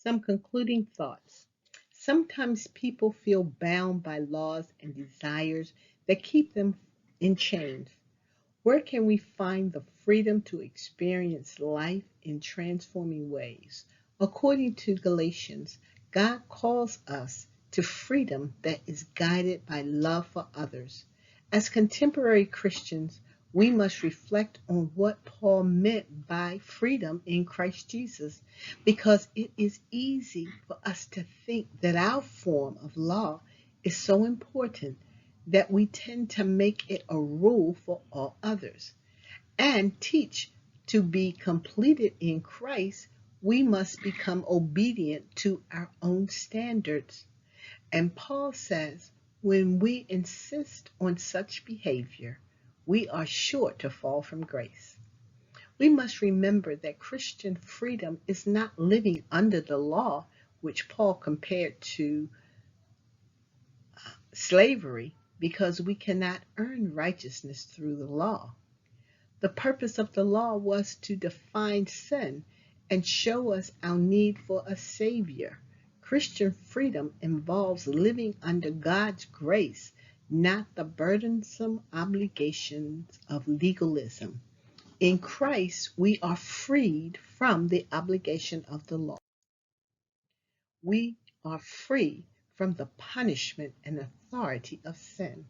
Some concluding thoughts. Sometimes people feel bound by laws and desires that keep them in chains. Where can we find the freedom to experience life in transforming ways? According to Galatians, God calls us to freedom that is guided by love for others. As contemporary Christians, we must reflect on what Paul meant by freedom in Christ Jesus, because it is easy for us to think that our form of law is so important that we tend to make it a rule for all others. And teach to be completed in Christ, we must become obedient to our own standards. And Paul says, when we insist on such behavior, we are sure to fall from grace. We must remember that Christian freedom is not living under the law, which Paul compared to slavery, because we cannot earn righteousness through the law. The purpose of the law was to define sin and show us our need for a Savior. Christian freedom involves living under God's grace, not the burdensome obligations of legalism. In Christ, we are freed from the obligation of the law. We are free from the punishment and authority of sin.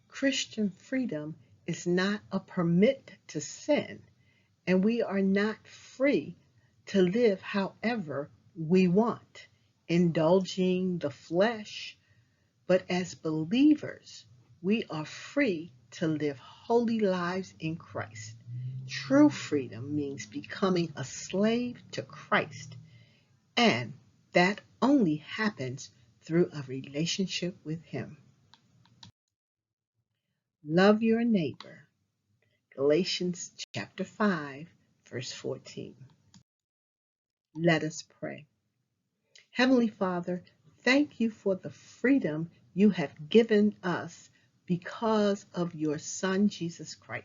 Christian freedom is not a permit to sin, and we are not free to live however we want, indulging the flesh, but as believers, we are free to live holy lives in Christ. True freedom means becoming a slave to Christ, and that only happens through a relationship with Him. Love your neighbor. Galatians chapter 5, verse 14. Let us pray. Heavenly Father, thank you for the freedom you have given us because of your Son, Jesus Christ.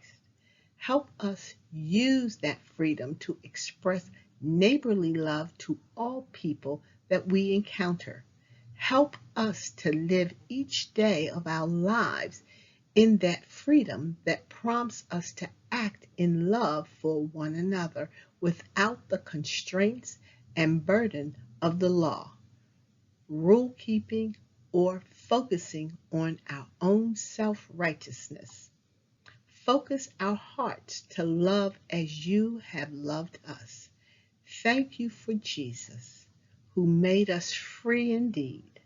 Help us use that freedom to express neighborly love to all people that we encounter. Help us to live each day of our lives in that freedom that prompts us to act in love for one another without the constraints and burden of the law, rule keeping, or focusing on our own self-righteousness. Focus our hearts to love as you have loved us. Thank you for Jesus, who made us free indeed.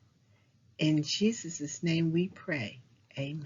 In Jesus' name we pray. Amen.